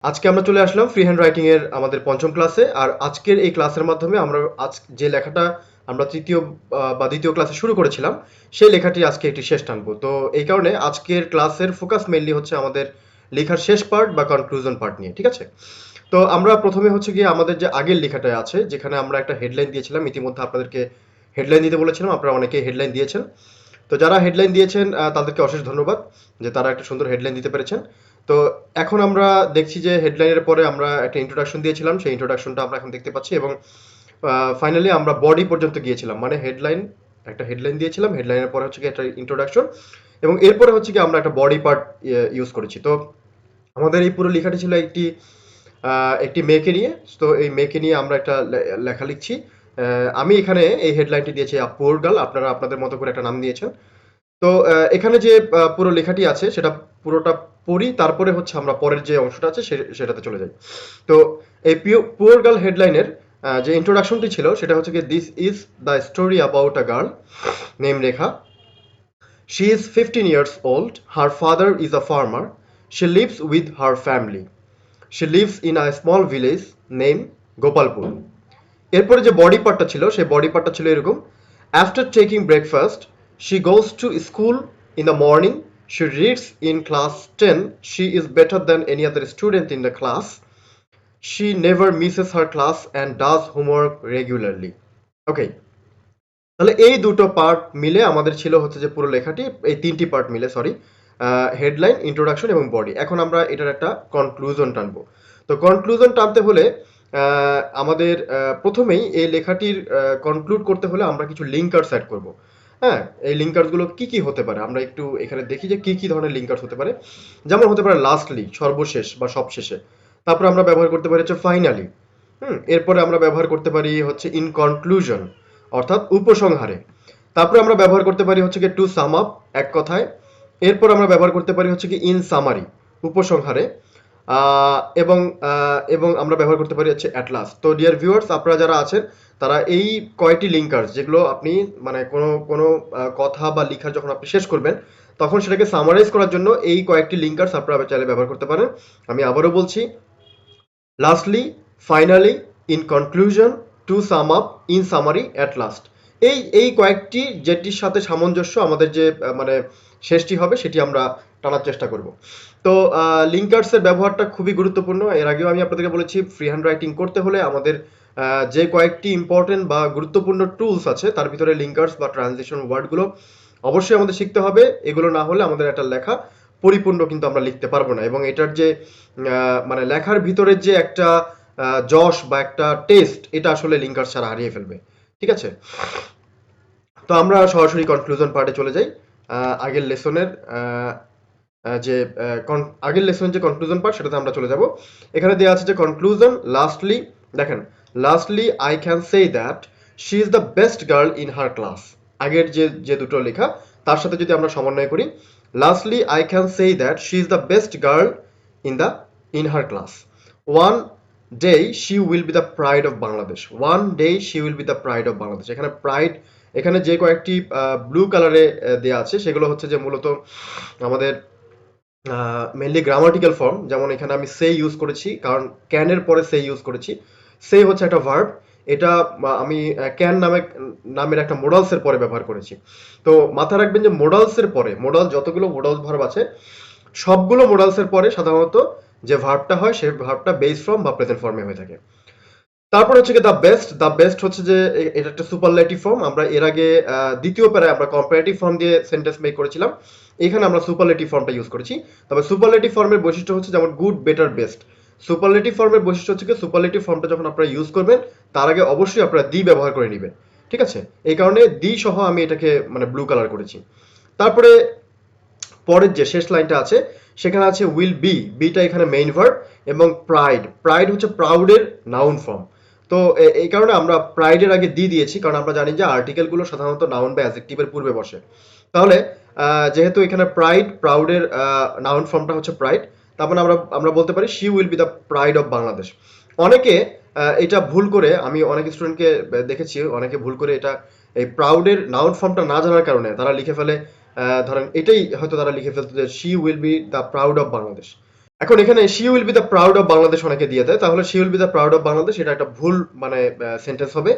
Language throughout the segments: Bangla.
আজকে আমরা চলে আসলাম ফ্রি হ্যান্ড রাইটিং এর আমাদের পঞ্চম ক্লাসে। আর আজকের এই ক্লাসের মাধ্যমে আমরা যে লেখাটা আমরা তৃতীয় বা দ্বিতীয় ক্লাসে শুরু করেছিলাম সেই লেখাটি আজকে একটি শেষ টানবো। তো এই কারণে আজকের ক্লাসের ফোকাস মেইনলি হচ্ছে আমাদের লেখার শেষ পার্ট বা কনক্লুশন পার্ট নিয়ে, ঠিক আছে? তো আমরা প্রথমে হচ্ছে গিয়ে আমাদের যে আগের লেখাটা আছে, যেখানে আমরা একটা হেডলাইন দিয়েছিলাম, ইতিমধ্যে আপনাদেরকে হেডলাইন দিতে বলেছিলাম, আপনারা অনেকেই হেডলাইন দিয়েছেন। তো যারা হেডলাইন দিয়েছেন তাদেরকে অশেষ ধন্যবাদ যে তারা একটা সুন্দর হেডলাইন দিতে পেরেছেন। তো এখন আমরা দেখছি যে হেডলাইনের পরে আমরা একটা ইন্ট্রোডাকশন দিয়েছিলাম, সেই ইন্ট্রোডাকশনটা আমরা এখন দেখতে পাচ্ছি, এবং ফাইনালি আমরা বডি পর্যন্ত গিয়েছিলাম, মানে একটা হেডলাইন দিয়েছিলাম, হেডলাইনের পরে হচ্ছে কি একটা ইন্ট্রোডাকশন, এবং এরপরে হচ্ছে কি আমরা একটা বডি পার্ট ইউজ করেছি। তো আমাদের এই পুরো লেখাটি ছিল একটি মেয়েকে নিয়ে। তো এই মেয়েকে নিয়ে আমরা একটা লেখা লিখছি। আমি এখানে এই হেডলাইনটি দিয়েছি পুয়ার গার্ল, আপনারা আপনাদের মতো করে একটা নাম দিয়েছেন। তো এখানে যে পুরো লেখাটি আছে সেটা পুরোটা পড়ি, তারপরে হচ্ছে আমরা পরের যে অংশটা আছে সেটাতে চলে যাই। তো এই পুয়ার গার্ল হেডলাইনের যে ইন্ট্রোডাকশনটি ছিল সেটা হচ্ছে কি, this is the story about a girl name Rekha. She is 15 years old. Her father is a farmer. She lives with her family. She lives in a small village named Gopalpur. এরপরে যে বডি পার্টটা ছিল সেই বডি পার্টটা ছিল এরকম: after taking breakfast she goes to school in the morning, she reads in class 10, she is better than any other student in the class, she never misses her class and does homework regularly. Okay, তাহলে এই দুটো পার্ট মিলে আমাদের ছিল হচ্ছে যে পুরো লেখাটি, এই তিনটি পার্ট মিলে, সরি, হেডলাইন, ইন্ট্রোডাকশন এবং বডি। এখন আমরা এটার একটা কনক্লুশন টানবো। তো কনক্লুশন টানতে হলে আমাদের প্রথমেই এই লেখাটির কনক্লুড করতে হলে আমরা কিছু লিঙ্কার্স অ্যাড করব। হ্যাঁ, এই লিঙ্কার্সগুলো কি কি হতে পারে আমরা একটু এখানে দেখি যে কি কি ধরনের লিঙ্কার্স হতে পারে। যেমন হতে পারে লাস্টলি, সর্বশেষ বা সবশেষে। তারপর আমরা ব্যবহার করতে পারি হচ্ছে ফাইনালি। এরপরে আমরা ব্যবহার করতে পারি হচ্ছে ইন কনক্লুশন, অর্থাৎ উপসংহারে। তারপরে আমরা ব্যবহার করতে পারি হচ্ছে কি টু সাম আপ, এক কথায়। এরপর আমরা ব্যবহার করতে পারি হচ্ছে কি ইন সামারি, উপসংহারে। এবং এবং আমরা ব্যবহার করতে পারি হচ্ছে অ্যাট লাস্ট। তো ডিয়ার ভিউয়ার্স, আপনারা যারা আছেন তারা এই কয়টি লিঙ্কার্স, যেগুলো আপনি মানে কোনো কোনো কথা বা লেখা যখন আপনি শেষ করবেন তখন সেটাকে সামারাইজ করার জন্য এই কয়েকটি লিঙ্কার্স আপনারা চাইলে ব্যবহার করতে পারেন। আমি আবারও বলছি: lastly, finally, in conclusion, to sum up, in summary, at last. এই কয়েকটি যেটির সাথে সামঞ্জস্য আমাদের যে মানে শেষটি হবে সেটি আমরা টানার চেষ্টা করব। তো লিঙ্কার্সের ব্যবহারটা খুবই গুরুত্বপূর্ণ। এর আগেও আমি আপনাদেরকে বলেছি, ফ্রি হ্যান্ড রাইটিং করতে হলে আমাদের যে কয়েকটি ইম্পর্টেন্ট বা গুরুত্বপূর্ণ টুলস আছে তার ভিতরে লিঙ্কার্স বা ট্রানজিশন ওয়ার্ডগুলো অবশ্যই আমাদের শিখতে হবে। এগুলো না হলে আমাদের একটা লেখা পরিপূর্ণ কিন্তু আমরা লিখতে পারবো না, এবং এটার যে মানে লেখার ভিতরের যে একটা যশ বা একটা টেস্ট, এটা আসলে লিঙ্কার্স ছাড়া হারিয়ে ফেলবে। ঠিক আছে? তো আমরা সরাসরি কনক্লুশন পার্টে চলে যাই। আগের লেসনের যে আগের লেসনের যে কনক্লুশন পার্ট সেটাতে আমরা চলে যাব। এখানে দেওয়া আছে যে কনক্লুশন লাস্টলি, দেখেন, lastly I can say that she is the best girl in her class. আগের যে দুটো লেখা তার সাথে যদি আমরা সমন্বয় করি, lastly I can say that she is the best girl in her class. One day she will be the pride of Bangladesh. One day she will be the pride of Bangladesh. এখানে প্রাইড, এখানে যে কয়েকটি ব্লু কালারে দেওয়া আছে সেগুলো হচ্ছে যে মূলত আমাদের মেনলি গ্রামাটিক্যাল ফর্ম। যেমন এখানে আমি সে ইউজ করেছি কারণ ক্যানের পরে সে ইউজ করেছি। সে হচ্ছে একটা ভার্ব, এটা আমি ক্যান নামের একটা মোডালসের পরে ব্যবহার করেছি। তো মাথায় রাখবেন যে মোডালসের পরে, যতগুলো মোডালস ভার্ব আছে সবগুলো মোডালসের পরে সাধারণত যে ভার্বটা হয় সেই ভার্বটা বেস ফর্ম বা প্রেজেন্ট ফর্মে হয়ে থাকে। তারপর হচ্ছে কি দ্য বেস্ট হচ্ছে যে এটা একটা সুপারলেটিভ ফর্ম। আমরা এর আগে দ্বিতীয় প্যারায় আমরা কম্পারেটিভ ফর্ম দিয়ে সেন্টেন্স মেক করেছিলাম, এখানে আমরা সুপারলেটিভ ফর্মটা ইউজ করেছি। তবে সুপারলেটিভ ফর্মের বৈশিষ্ট্য হচ্ছে যেমন গুড, বেটার, বেস্ট। সুপারলেটিভ ফর্মের বৈশিষ্ট্য হচ্ছে কি সুপারলেটিভ ফর্মটা যখন আপনারা ইউজ করবেন তার আগে অবশ্যই আপনারা দি ব্যবহার করে নেবেন। ঠিক আছে? এই কারণে দি সহ আমি এটাকে মানে ব্লু কালার করেছি। তারপরে পরের যে শেষ লাইনটা আছে সেখানে আছে উইল বি, বিটা এখানে মেইন ভার্ব, এবং প্রাইড হচ্ছে প্রাউডের নাউন ফর্ম। তো এই কারণে আমরা প্রাইডের আগে দি দিয়েছি, কারণ আমরা জানি যে আর্টিকেলগুলো সাধারণত নাউন বা অ্যাডজেক্টিভের পূর্বে বসে। তাহলে যেহেতু এখানে প্রাউডের নাউন ফর্মটা হচ্ছে প্রাইড, তারপর আমরা বলতে পারি she will be the pride of Bangladesh. অনেকে এটা ভুল করে, আমি অনেক স্টুডেন্টকে দেখেছি, অনেকে ভুল করে এটা এই প্রাউডের নাউন ফর্মটা না জানার কারণে তারা লিখে ফেলে, ধরেন এটাই হয়তো তারা লিখে ফেলতো যে she will be the proud of Bangladesh. এখন এখানে she will be the proud of Bangladesh অনেকে দিয়ে দেয়, তাহলে she will be the proud of Bangladesh এটা একটা ভুল মানে সেন্টেন্স হবে।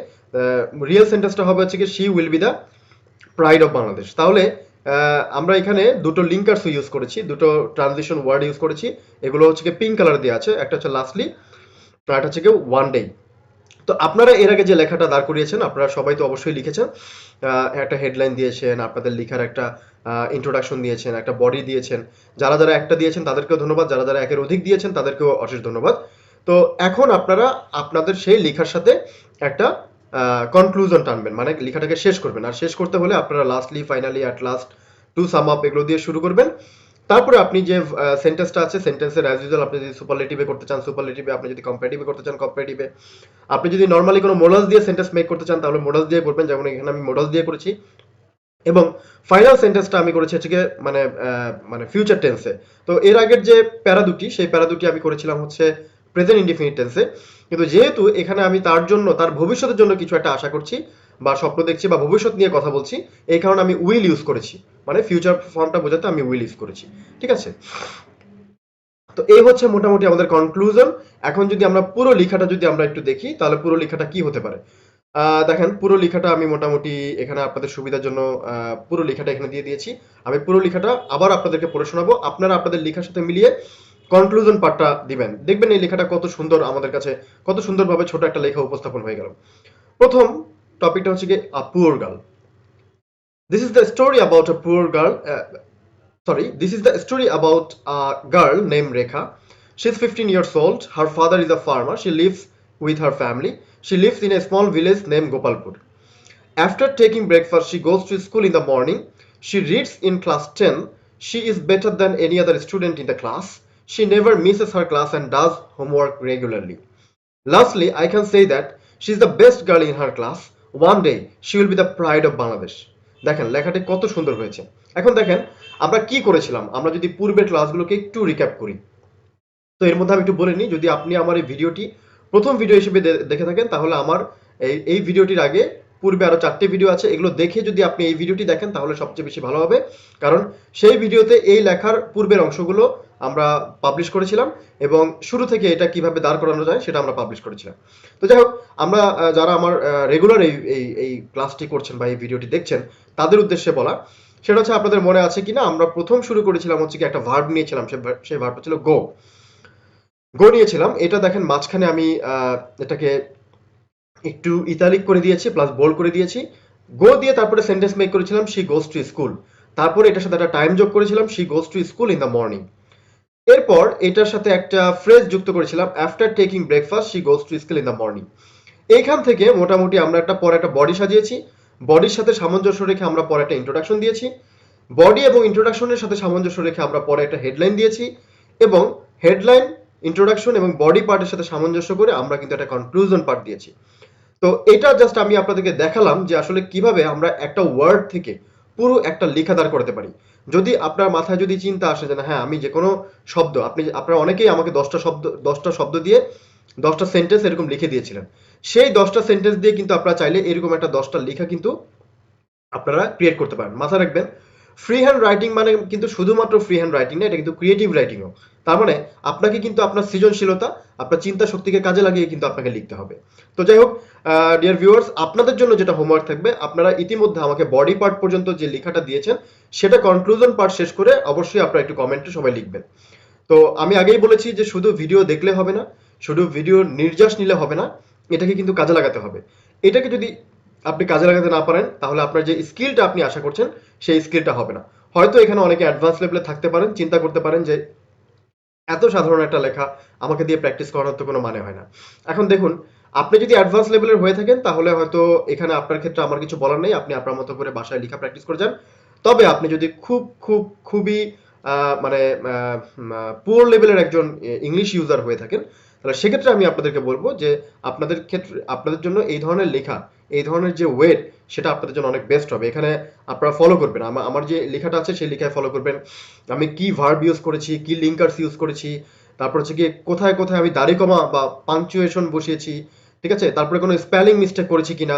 রিয়েল সেন্টেন্সটা হবে হচ্ছে কি she will be the pride of Bangladesh. তাহলে আমরা এখানে দুটো লিঙ্কার্স ইউজ করেছি, দুটো ট্রানজিশন ওয়ার্ড ইউজ করেছি। এগুলো হচ্ছে কি পিঙ্ক কালার দিয়ে আছে, একটা হচ্ছে লাস্টলি আর একটা হচ্ছে কি ওয়ান ডে। তো আপনারা এর আগে যে লেখাটা দাঁড় করিয়েছেন আপনারা সবাই তো অবশ্যই লিখেছেন, একটা হেডলাইন দিয়েছেন, আপনাদের লেখার একটা ইন্ট্রোডাকশন দিয়েছেন, একটা বডি দিয়েছেন। যারা যারা একটা দিয়েছেন তাদেরকেও ধন্যবাদ, যারা যারা একের অধিক দিয়েছেন তাদেরকেও অশেষ ধন্যবাদ। তো এখন আপনারা আপনাদের সেই লেখার সাথে একটা কনক্লুশন টানবেন, মানে লেখাটাকে শেষ করবেন। আর শেষ করতে হলে আপনারা lastly, finally, at last, to sum up এগুলো দিয়ে শুরু করবেন। তারপরে আপনি যে সেন্টেন্সটা আছে সেন্টেন্সের অ্যাজ ইউজুয়াল আপনি যদি সুপারলেটিভে করতে চান সুপারলেটিভে, আপনি যদি কম্পারেটিভে করতে চান কম্পারেটিভে, আপনি যদি নর্মালি কোনো মোডালস দিয়ে সেন্টেন্স মেক করতে চান তাহলে মোডালস দিয়ে করবেন, যেমন এখানে আমি মোডালস দিয়ে করেছি। এবং ফাইনাল সেন্টেন্সটা আমি করেছি হচ্ছে গিয়ে মানে ফিউচার টেন্সে। তো এর আগের যে প্যারা দুটি সেই প্যারা দুটি আমি করেছিলাম হচ্ছে প্রেজেন্ট ইনডিফিনিট টেন্সে। কিন্তু যেহেতু এখানে আমি তার জন্য তার ভবিষ্যতের জন্য কিছু একটা আশা করছি বা স্বপ্ন দেখছি বা ভবিষ্যৎ নিয়ে কথা বলছি, এই কারণে আমি উইল ইউজ করেছি, মানে ফিউচার ফর্মটা বোঝাতে আমি উইল ইউজ করেছি। ঠিক আছে, তো এই হচ্ছে মোটামুটি আমাদের কনক্লুশন। এখন যদি আমরা পুরো লেখাটা যদি আমরা একটু দেখি তাহলে পুরো লেখাটা কি হতে পারে। দেখেন পুরো লেখাটা আমি মোটামুটি এখানে আপনাদের সুবিধার জন্য পুরো লেখাটা এখানে দিয়ে দিয়েছি। আমি পুরো লেখাটা আবার আপনাদেরকে পড়ে শোনাবো, আপনারা আপনাদের লেখার সাথে মিলিয়ে কনক্লুশন পার্টটা দিবেন। দেখবেন এই লেখাটা কত সুন্দর আমাদের কাছে, কত সুন্দরভাবে ছোট একটা লেখা উপস্থাপন হয়ে গেল। প্রথম টপিকটা হচ্ছে কি a poor girl. This is the story about a poor girl. This is the story about a girl named Rekha. She's 15 years old. Her father is a farmer. She lives with her family. She lives in a small village named Gopalpur. After taking breakfast, she goes to school in the morning. She reads in class 10. She is better than any other student in the class. She never misses her class and does homework regularly. Lastly, I can say that she is the best girl in her class. One day, she will be the pride of Bangladesh. দেখেন লেখাটি কত সুন্দর হয়েছে। এখন দেখেন আমরা কি করেছিলাম, আমরা যদি পূর্বের ক্লাসগুলোকে একটু রিক্যাপ করি। তো এর মধ্যে আমি একটু বলে নিই, যদি আপনি আমার এই ভিডিওটি প্রথম ভিডিও হিসেবে দেখে থাকেন তাহলে আমার এই ভিডিওটির আগে পূর্বে আরো 4টি ভিডিও আছে, এগুলো দেখে যদি আপনি এই ভিডিওটি দেখেন তাহলে সবচেয়ে বেশি ভালো হবে। কারণ সেই ভিডিওতে এই লেখার পূর্বের অংশগুলো আমরা পাবলিশ করেছিলাম এবং শুরু থেকে এটা কিভাবে দাঁড় করানো যায় সেটা আমরা পাবলিশ করেছিলাম। তো যাই হোক, আমরা যারা আমার রেগুলার এই ক্লাসটি করছেন বা এই ভিডিওটি দেখছেন তাদের উদ্দেশ্যে বলা, সেটা হচ্ছে আপনাদের মনে আছে কিনা আমরা প্রথম শুরু করেছিলাম হচ্ছে কি একটা ভার্ব নিয়েছিলাম, সেই ভার্বটা ছিল গো। গো নিয়েছিলাম, এটা দেখেন মাঝখানে আমি এটাকে একটু ইতালিক করে দিয়েছি প্লাস বোল্ড করে দিয়েছি। গো দিয়ে তারপরে সেন্টেন্স মেক করেছিলাম শি গোজ টু স্কুল, তারপরে এটার সাথে একটা টাইম যোগ করেছিলাম she goes to school in the morning. এরপর এটার সাথে একটা ফ্রেজ যুক্ত করেছিলাম after taking breakfast she goes to school in the morning. এইখান থেকে মোটামুটি আমরা পরে একটা বডি সাজিয়েছি, বডির সাথে সামঞ্জস্য রেখে আমরা পরে একটা ইন্ট্রোডাকশন দিয়েছি, বডি এবং ইন্ট্রোডাকশনের সাথে সামঞ্জস্য রেখে আমরা পরে একটা হেডলাইন দিয়েছি এবং হেডলাইন, ইন্ট্রোডাকশন এবং বডি পার্টের সাথে সামঞ্জস্য করে আমরা কিন্তু একটা কনক্লুশন পার্ট দিয়েছি। তো এটা জাস্ট আমি আপনাদেরকে দেখালাম যে আসলে কিভাবে আমরা একটা ওয়ার্ড থেকে পুরো একটা লেখা দাঁড় করতে পারি। যদি আপনার মাথায় যদি চিন্তা আসে যে না হ্যাঁ আমি যে কোনো শব্দ, আপনারা অনেকেই আমাকে 10টা শব্দ দিয়ে 10টা সেন্টেন্স এরকম লিখে দিয়েছিলেন, সেই 10টা সেন্টেন্স দিয়ে কিন্তু আপনারা চাইলে এরকম একটা 10টা লেখা কিন্তু আপনারা ক্রিয়েট করতে পারেন। মাথায় রাখবেন ফ্রি হ্যান্ড রাইটিং মানে কিন্তু শুধুমাত্র ফ্রি হ্যান্ড রাইটিং না, এটা কিন্তু ক্রিয়েটিভ রাইটিংও। তার মানে আপনাকে কিন্তু আপনার সৃজনশীলতা, আপনার চিন্তা শক্তিকে কাজে লাগিয়ে কিন্তু আপনাকে লিখতে হবে। তো যাই হোক ডিয়ার ভিউয়ার্স, আপনাদের জন্য যেটা হোমওয়ার্ক থাকবে, আপনারা ইতিমধ্যে আমাকে বডি পার্ট পর্যন্ত যে লেখাটা দিয়েছেন সেটা কনক্লুশন পার্ট শেষ করে অবশ্যই আপনারা একটু কমেন্টে সবাই লিখবেন। তো আমি আগেই বলেছি যে শুধু ভিডিও দেখলে হবে না, শুধু ভিডিও নির্যাস নিলে হবে না, এটাকে কিন্তু কাজে লাগাতে হবে। এটাকে যদি আপনি কাজে লাগাতে না পারেন তাহলে আপনার যে স্কিলটা আপনি আশা করছেন সেই স্কিলটা হবে না। হয়তো এখানে অনেকে অ্যাডভান্স লেভেলে থাকতে পারেন, চিন্তা করতে পারেন যে এত সাধারণ একটা লেখা আমাকে দিয়ে প্র্যাকটিস করানোর তো কোনো মানে হয় না। এখন দেখুন, আপনি যদি অ্যাডভান্স লেভেলের হয়ে থাকেন তাহলে হয়তো এখানে আপনার ক্ষেত্রে আমার কিছু বলার নেই, আপনি আপনার মতো করে বাসায় লেখা প্র্যাকটিস করে যান। তবে আপনি যদি খুবই মানে পুয়ার লেভেলের একজন ইংলিশ ইউজার হয়ে থাকেন তাহলে সেক্ষেত্রে আমি আপনাদেরকে বলবো যে আপনাদের ক্ষেত্রে, আপনাদের জন্য এই ধরনের লেখা, এই ধরনের যে ওয়েট সেটা আপনাদের জন্য অনেক বেস্ট হবে। এখানে আপনারা ফলো করবেন, আমার যে লেখাটা আছে সেই লেখায় ফলো করবেন, আমি কি ভার্ব ইউজ করেছি, কি লিঙ্কার্স ইউজ করেছি, তারপর হচ্ছে গিয়ে কোথায় কোথায় আমি দাড়ি কমা বা পাংচুয়েশন বসিয়েছি, ঠিক আছে, তারপরে কোনো স্পেলিং মিস্টেক করেছি কিনা,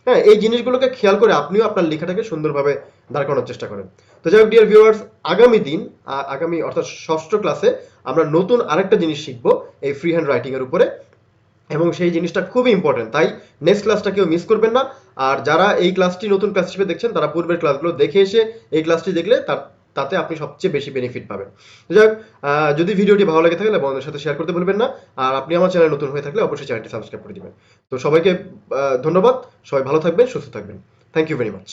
হ্যাঁ এই জিনিসগুলোকে খেয়াল করে আপনিও আপনার লেখাটাকে সুন্দরভাবে দাঁড় করানোর চেষ্টা করেন। তো যাই হোক ডিয়ার ভিউয়ার্স, আগামী দিন, আগামী অর্থাৎ ষষ্ঠ ক্লাসে আমরা নতুন আরেকটা জিনিস শিখবো এই ফ্রি হ্যান্ড রাইটিং এর উপরে, এবং সেই জিনিসটা খুবই ইম্পর্টেন্ট। তাই নেক্সট ক্লাসটা কেউ মিস করবেন না। আর যারা এই ক্লাসটি নতুন ক্লাস হিসেবে দেখছেন তারা পূর্বের ক্লাসগুলো দেখে এসে এই ক্লাসটি দেখলে তাতে আপনি সবচেয়ে বেশি বেনিফিট পাবেন। যাই হোক, যদি ভিডিওটি ভালো লাগে থাকলে বন্ধুদের সাথে শেয়ার করতে ভুলবেন না। আর আপনি আমার চ্যানেল নতুন হয়ে থাকলে অবশ্যই চ্যানেলটি সাবস্ক্রাইব করে দিবেন। তো সবাইকে ধন্যবাদ। সবাই ভালো থাকবেন, সুস্থ থাকবেন। Thank you very much.